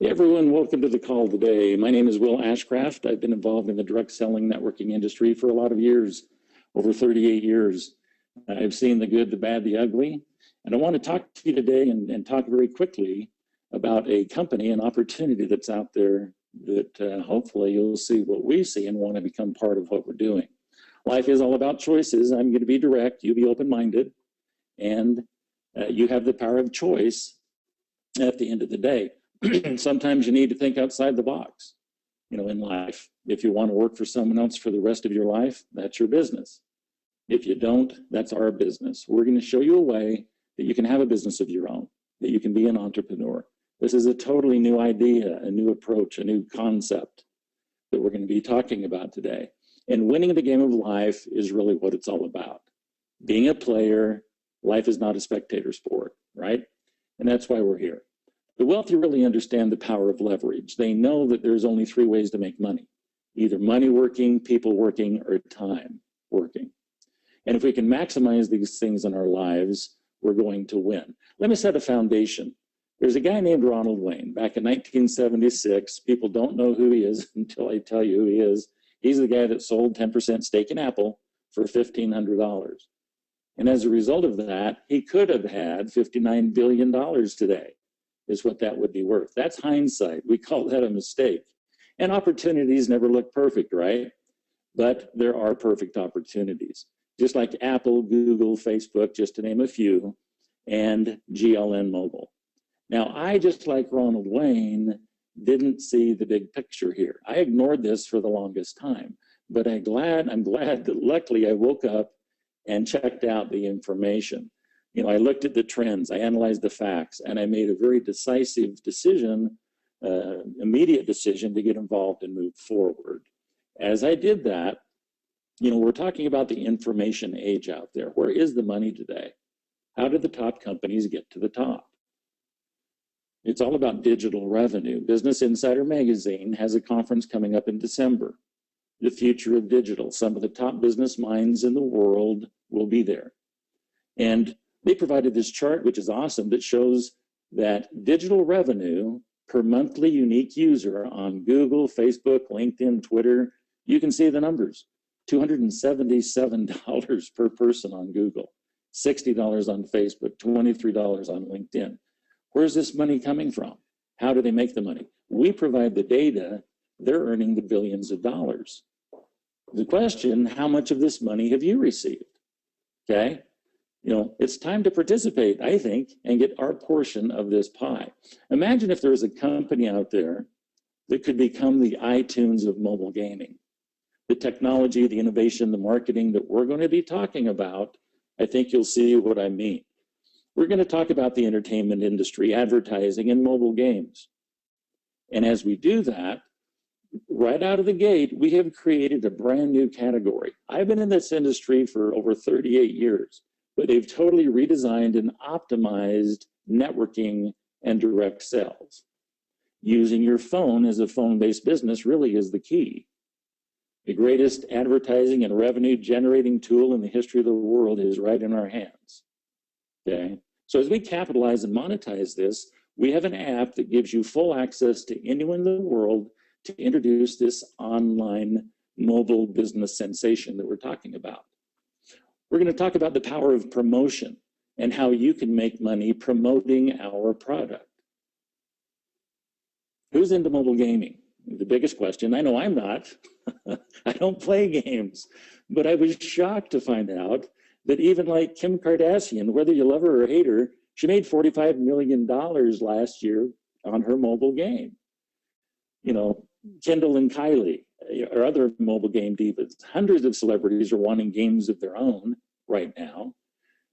Hey everyone, welcome to the call today. My name is Will Ashcraft. I've been involved in the direct selling networking industry for a lot of years, over 38 years. I've seen the good, the bad, the ugly, and I want to talk to you today and talk very quickly about a company, an opportunity that's out there that hopefully you'll see what we see and want to become part of what we're doing. Life is all about choices. I'm going to be direct, you be open-minded, and you have the power of choice at the end of the day. Sometimes you need to think outside the box, in life. If you want to work for someone else for the rest of your life, that's your business. If you don't, that's our business. We're going to show you a way that you can have a business of your own, that you can be an entrepreneur. This is a totally new idea, a new approach, a new concept that we're going to be talking about today. And winning the game of life is really what it's all about. Being a player, life is not a spectator sport, right? And that's why we're here. The wealthy really understand the power of leverage. They know that there's only three ways to make money: either money working, people working, or time working. And if we can maximize these things in our lives, we're going to win. Let me set a foundation. There's a guy named Ronald Wayne. Back in 1976, people don't know who he is until I tell you who he is. He's the guy that sold 10% stake in Apple for $1,500. And as a result of that, he could have had $59 billion today, is what that would be worth. That's hindsight. We call that a mistake. And opportunities never look perfect, right? But there are perfect opportunities. Just like Apple, Google, Facebook, just to name a few, and GLN Mobile. Now, I, just like Ronald Wayne, didn't see the big picture here. I ignored this for the longest time, but I'm glad that luckily I woke up and checked out the information. I looked at the trends, I analyzed the facts, and I made a very decisive decision, immediate decision to get involved and move forward. As I did that, we're talking about the information age out there. Where is the money today? How did the top companies get to the top? It's all about digital revenue. Business Insider magazine has a conference coming up in December, the future of digital. Some of the top business minds in the world will be there. And they provided this chart, which is awesome, that shows that digital revenue per monthly unique user on Google, Facebook, LinkedIn, Twitter, you can see the numbers. $277 per person on Google, $60 on Facebook, $23 on LinkedIn. Where's this money coming from? How do they make the money? We provide the data, they're earning the billions of dollars. The question, how much of this money have you received? Okay, it's time to participate, I think, and get our portion of this pie. Imagine if there was a company out there that could become the iTunes of mobile gaming. The technology, the innovation, the marketing that we're going to be talking about, I think you'll see what I mean. We're going to talk about the entertainment industry, advertising, and mobile games. And as we do that, right out of the gate, we have created a brand new category. I've been in this industry for over 38 years, but they've totally redesigned and optimized networking and direct sales. Using your phone as a phone-based business really is the key. The greatest advertising and revenue generating tool in the history of the world is right in our hands. Okay? So as we capitalize and monetize this, we have an app that gives you full access to anyone in the world to introduce this online mobile business sensation that we're talking about. We're going to talk about the power of promotion and how you can make money promoting our product. Who's into mobile gaming? The biggest question. I know I'm not. I don't play games, but I was shocked to find out that even like Kim Kardashian, whether you love her or hate her, she made $45 million last year on her mobile game. Kendall and Kylie or other mobile game divas. Hundreds of celebrities are wanting games of their own right now.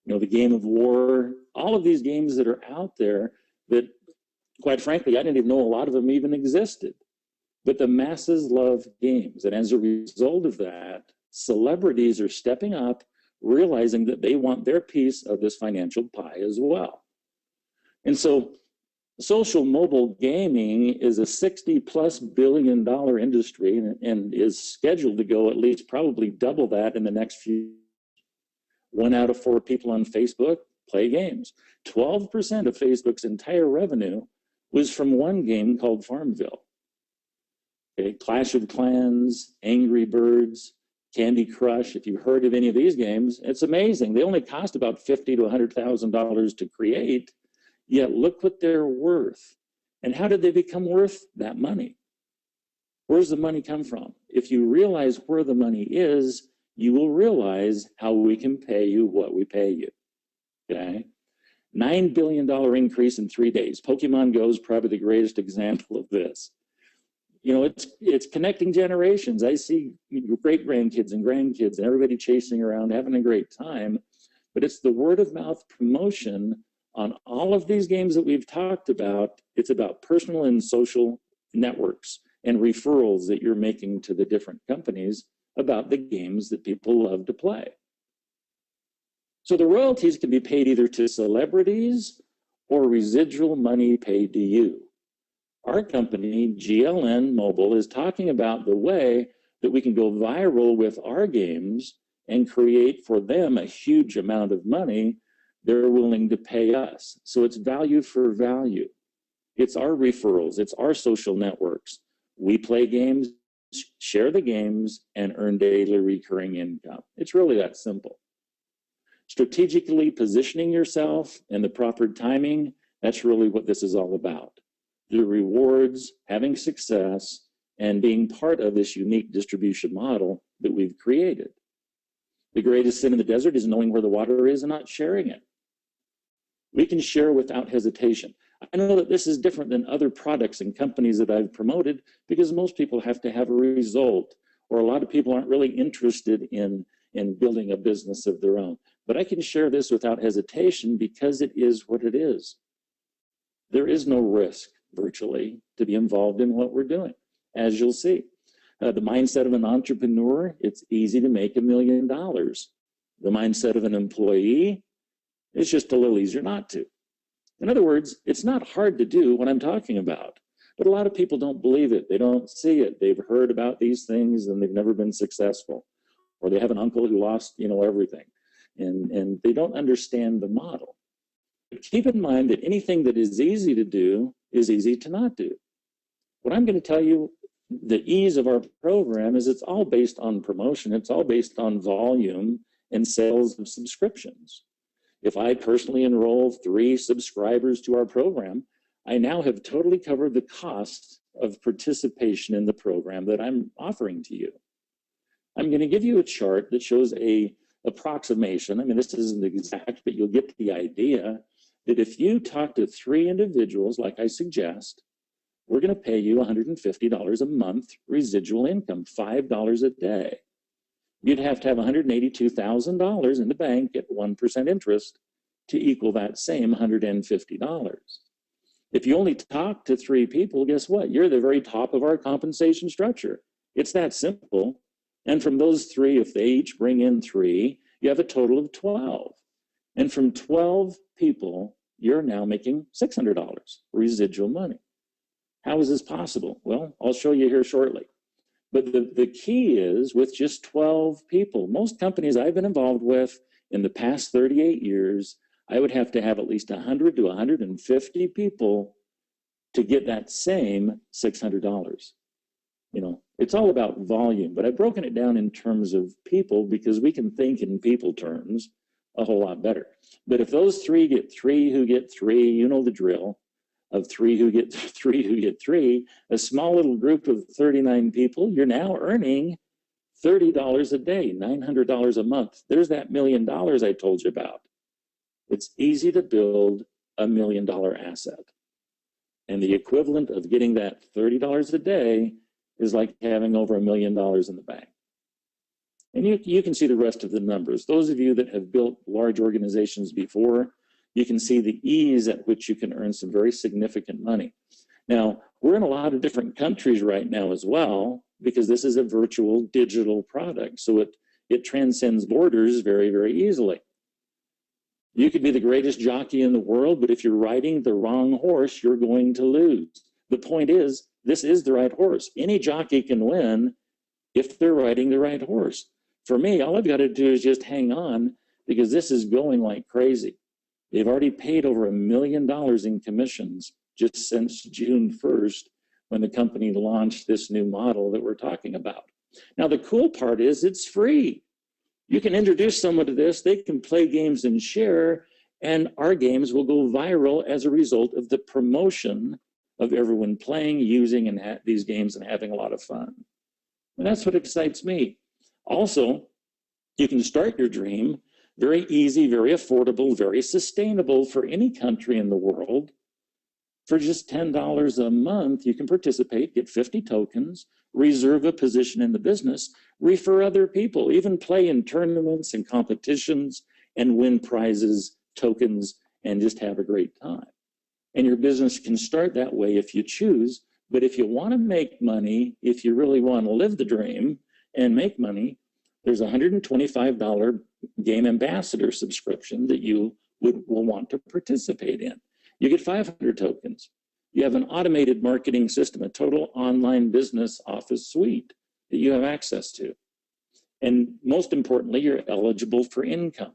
The Game of War, all of these games that are out there that, quite frankly, I didn't even know a lot of them even existed. But the masses love games. And as a result of that, celebrities are stepping up, realizing that they want their piece of this financial pie as well. And so social mobile gaming is a $60+ billion industry and is scheduled to go at least probably double that in the next few years. 1 out of 4 people on Facebook play games. 12% of Facebook's entire revenue was from one game called Farmville. Okay, Clash of Clans, Angry Birds, Candy Crush. If you've heard of any of these games, it's amazing. They only cost about $50,000 to $100,000 to create, yet look what they're worth. And how did they become worth that money? Where's the money come from? If you realize where the money is, you will realize how we can pay you what we pay you. Okay? $9 billion increase in 3 days. Pokemon Go is probably the greatest example of this. You know, it's connecting generations. I see great grandkids and grandkids and everybody chasing around, having a great time. But it's the word of mouth promotion on all of these games that we've talked about. It's about personal and social networks and referrals that you're making to the different companies about the games that people love to play. So the royalties can be paid either to celebrities or residual money paid to you. Our company, GLN Mobile, is talking about the way that we can go viral with our games and create for them a huge amount of money they're willing to pay us. So it's value for value. It's our referrals. It's our social networks. We play games, share the games, and earn daily recurring income. It's really that simple. Strategically positioning yourself and the proper timing, that's really what this is all about. The rewards, having success, and being part of this unique distribution model that we've created. The greatest sin in the desert is knowing where the water is and not sharing it. We can share without hesitation. I know that this is different than other products and companies that I've promoted because most people have to have a result, or a lot of people aren't really interested in building a business of their own. But I can share this without hesitation because it is what it is. There is no risk virtually to be involved in what we're doing, as you'll see. The mindset of an entrepreneur, it's easy to make $1 million. The mindset of an employee, it's just a little easier not to. In other words, it's not hard to do what I'm talking about, but a lot of people don't believe it. They don't see it. They've heard about these things and they've never been successful, or they have an uncle who lost, everything, and they don't understand the model. But keep in mind that anything that is easy to do is easy to not do. What I'm going to tell you, the ease of our program is it's all based on promotion. It's all based on volume and sales of subscriptions. If I personally enroll 3 subscribers to our program, I now have totally covered the cost of participation in the program that I'm offering to you. I'm going to give you a chart that shows a approximation. I mean, this isn't exact, but you'll get the idea that if you talk to 3 individuals, like I suggest, we're going to pay you $150 a month residual income, $5 a day. You'd have to have $182,000 in the bank at 1% interest to equal that same $150. If you only talk to 3 people, guess what? You're the very top of our compensation structure. It's that simple. And from those 3, if they each bring in 3, you have a total of 12. And from 12 people, you're now making $600 residual money. How is this possible? Well, I'll show you here shortly. But the key is with just 12 people. Most companies I've been involved with in the past 38 years, I would have to have at least 100 to 150 people to get that same $600. It's all about volume, but I've broken it down in terms of people because we can think in people terms a whole lot better. But if those 3 get 3 who get 3, you know the drill. Of 3 who get 3 who get 3, a small little group of 39 people, you're now earning $30 a day, $900 a month. There's that $1 million I told you about. It's easy to build a $1 million asset. And the equivalent of getting that $30 a day is like having over $1 million in the bank. And you can see the rest of the numbers. Those of you that have built large organizations before, you can see the ease at which you can earn some very significant money. Now, we're in a lot of different countries right now as well, because this is a virtual digital product. So it transcends borders very, very easily. You could be the greatest jockey in the world, but if you're riding the wrong horse, you're going to lose. The point is, this is the right horse. Any jockey can win if they're riding the right horse. For me, all I've got to do is just hang on because this is going like crazy. They've already paid over $1 million in commissions just since June 1st, when the company launched this new model that we're talking about. Now, the cool part is it's free. You can introduce someone to this, they can play games and share, and our games will go viral as a result of the promotion of everyone playing, using these games and having a lot of fun. And that's what excites me. Also, you can start your dream very easy, very affordable, very sustainable for any country in the world. For just $10 a month, you can participate, get 50 tokens, reserve a position in the business, refer other people, even play in tournaments and competitions and win prizes, tokens, and just have a great time. And your business can start that way if you choose. But if you want to make money, if you really want to live the dream and make money, there's a $125 Game Ambassador subscription that you will want to participate in. You get 500 tokens. You have an automated marketing system, a total online business office suite that you have access to. And most importantly, you're eligible for income.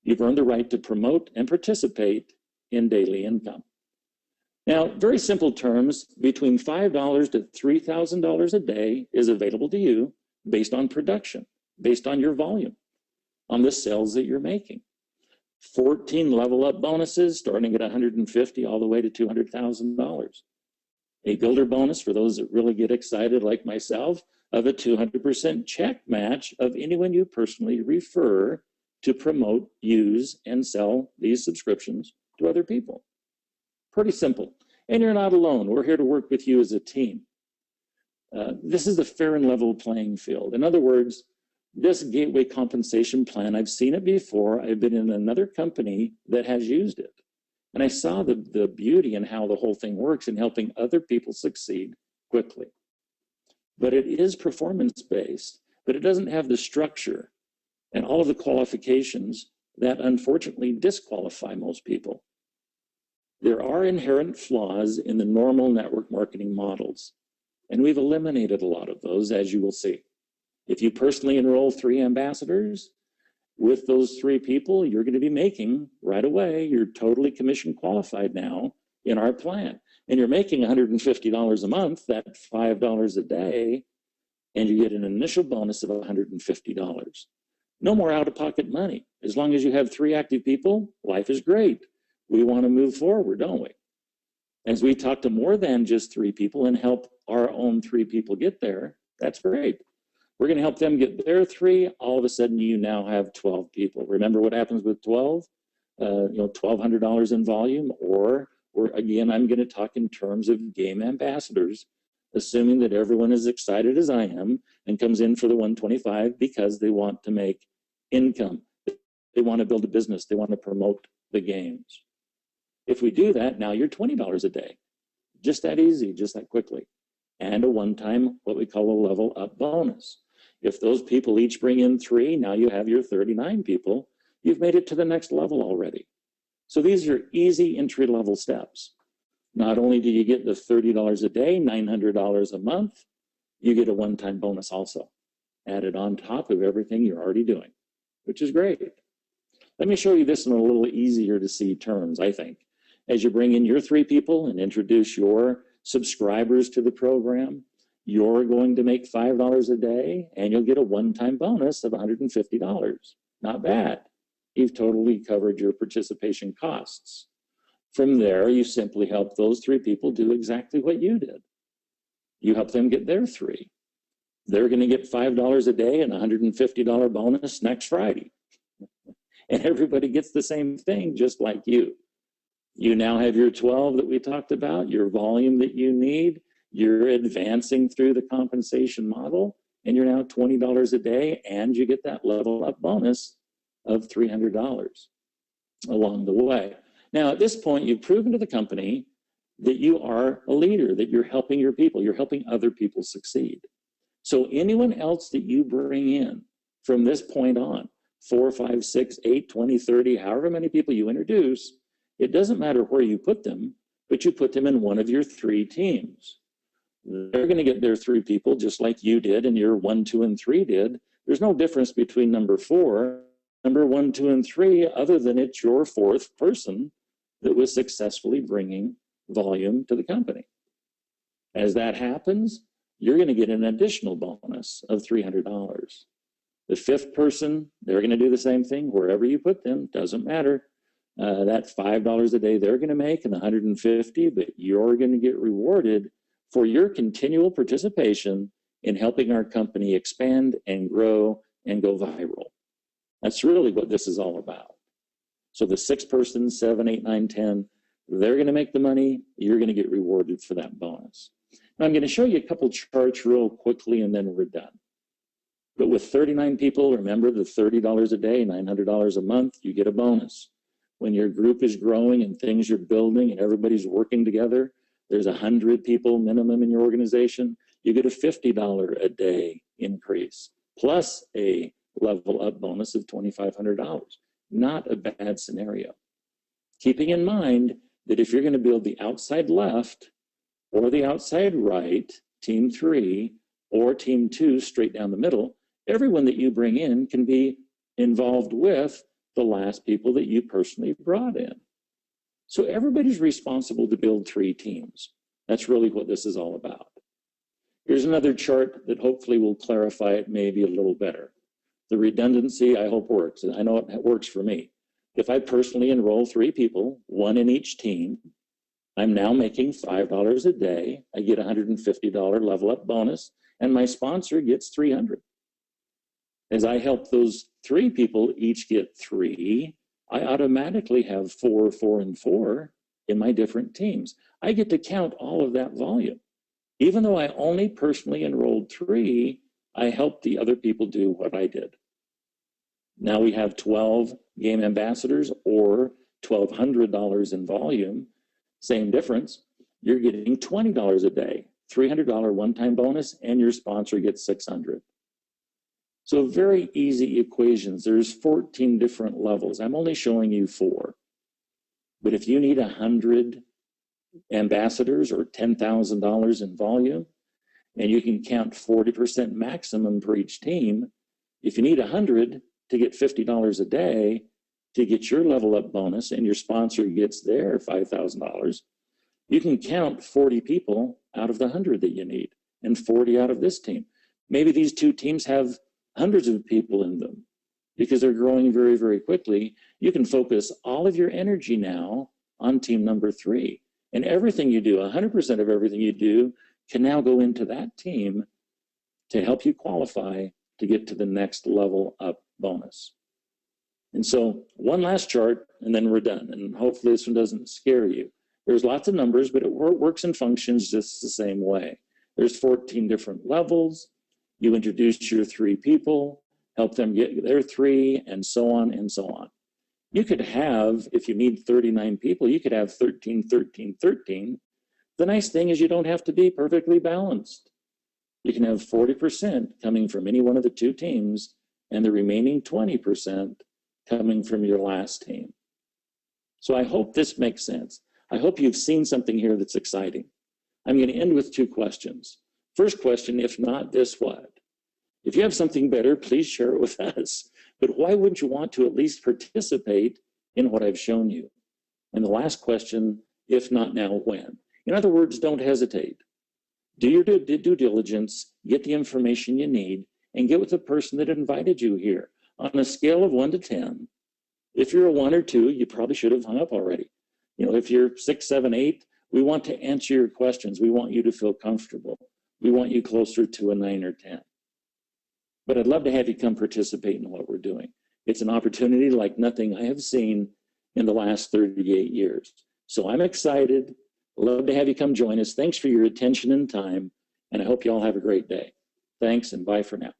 You've earned the right to promote and participate in daily income. Now, very simple terms, between $5 to $3,000 a day is available to you based on production, based on your volume, on the sales that you're making. 14 level up bonuses starting at $150 all the way to $200,000. A builder bonus for those that really get excited like myself of a 200% check match of anyone you personally refer to promote, use, and sell these subscriptions to other people. Pretty simple. And you're not alone. We're here to work with you as a team. This is a fair and level playing field. In other words, this gateway compensation plan, I've seen it before. I've been in another company that has used it. And I saw the beauty in how the whole thing works in helping other people succeed quickly. But it is performance-based, but it doesn't have the structure and all of the qualifications that unfortunately disqualify most people. There are inherent flaws in the normal network marketing models, and we've eliminated a lot of those, as you will see. If you personally enroll 3 ambassadors, with those 3 people, you're going to be making right away, you're totally commission qualified now in our plan. And you're making $150 a month, that's $5 a day, and you get an initial bonus of $150. No more out-of-pocket money. As long as you have 3 active people, life is great. We want to move forward, don't we? As we talk to more than just 3 people and help our own 3 people get there, that's great. We're going to help them get their 3. All of a sudden, you now have 12 people. Remember what happens with 12? $1,200 in volume, or again, I'm going to talk in terms of game ambassadors, assuming that everyone is excited as I am and comes in for the 125 because they want to make income. They want to build a business. They want to promote the games. If we do that, now you're $20 a day. Just that easy, just that quickly. And a one-time, what we call a level up bonus. If those people each bring in 3, now you have your 39 people. You've made it to the next level already. So these are easy entry-level steps. Not only do you get the $30 a day, $900 a month, you get a one-time bonus also, added on top of everything you're already doing, which is great. Let me show you this in a little easier to see terms, I think. As you bring in your 3 people and introduce your subscribers to the program, you're going to make $5 a day and you'll get a one-time bonus of $150. Not bad. You've totally covered your participation costs. From there, you simply help those 3 people do exactly what you did. You help them get their 3. They're going to get $5 a day and a $150 bonus next Friday. And everybody gets the same thing, just like you. You now have your 12 that we talked about, your volume that you need. You're advancing through the compensation model, and you're now $20 a day, and you get that level up bonus of $300 along the way. Now, at this point, you've proven to the company that you are a leader, that you're helping your people, you're helping other people succeed. So anyone else that you bring in from this point on, 4, 5, 6, 8, 20, 30, however many people you introduce, it doesn't matter where you put them, but you put them in one of your 3 teams. They're going to get their 3 people just like you did and your 1, 2, and 3 did. There's no difference between number 4, number 1, 2, and 3, other than it's your 4th person that was successfully bringing volume to the company. As that happens, you're going to get an additional bonus of $300. The fifth person, they're going to do the same thing wherever you put them, doesn't matter. That $5 a day they're going to make and $150, but you're going to get rewarded for your continual participation in helping our company expand and grow and go viral. That's really what this is all about. So the sixth person, 7, 8, 9, 10, they're going to make the money. You're going to get rewarded for that bonus. Now I'm going to show you a couple charts real quickly and then we're done. But with 39 people, remember the $30 a day, $900 a month, you get a bonus. When your group is growing and things you're building and everybody's working together, there's 100 people minimum in your organization, you get a $50 a day increase, plus a level up bonus of $2,500. Not a bad scenario. Keeping in mind that if you're going to build the outside left or the outside right, team 3, or team 2 straight down the middle, everyone that you bring in can be involved with the last people that you personally brought in. So everybody's responsible to build 3 teams. That's really what this is all about. Here's another chart that hopefully will clarify it maybe a little better. The redundancy, I hope, works, and I know it works for me. If I personally enroll 3 people, 1 in each team, I'm now making $5 a day. I get a $150 level up bonus, and my sponsor gets $300. As I help those 3 people each get 3, I automatically have 4, 4, and 4 in my different teams. I get to count all of that volume. Even though I only personally enrolled 3, I helped the other people do what I did. Now we have 12 game ambassadors or $1,200 in volume. Same difference. You're getting $20 a day, $300 one-time bonus, and your sponsor gets $600. So very easy equations. There's 14 different levels. I'm only showing you 4. But if you need 100 ambassadors or $10,000 in volume, and you can count 40% maximum per each team, if you need 100 to get $50 a day to get your level up bonus and your sponsor gets their $5,000, you can count 40 people out of the 100 that you need and 40 out of this team. Maybe these 2 teams have hundreds of people in them because they're growing very, very quickly. You can focus all of your energy now on team number 3. And everything you do, 100% of everything you do can now go into that team to help you qualify to get to the next level up bonus. And so one last chart and then we're done. And hopefully this one doesn't scare you. There's lots of numbers, but it works and functions just the same way. There's 14 different levels. You introduce your 3 people, help them get their 3, and so on and so on. You could have, if you need 39 people, you could have 13, 13, 13. The nice thing is you don't have to be perfectly balanced. You can have 40% coming from any one of the 2 teams and the remaining 20% coming from your last team. So I hope this makes sense. I hope you've seen something here that's exciting. I'm going to end with 2 questions. First question, if not this, what? If you have something better, please share it with us. But why wouldn't you want to at least participate in what I've shown you? And the last question, if not now, when? In other words, don't hesitate. Do your due diligence, get the information you need, and get with the person that invited you here. On a scale of 1 to 10, if you're a 1 or 2, you probably should have hung up already. You know, if you're 6, 7, 8, we want to answer your questions. We want you to feel comfortable. We want you closer to a 9 or 10. But I'd love to have you come participate in what we're doing. It's an opportunity like nothing I have seen in the last 38 years. So I'm excited. Love to have you come join us. Thanks for your attention and time, and I hope you all have a great day. Thanks, and bye for now.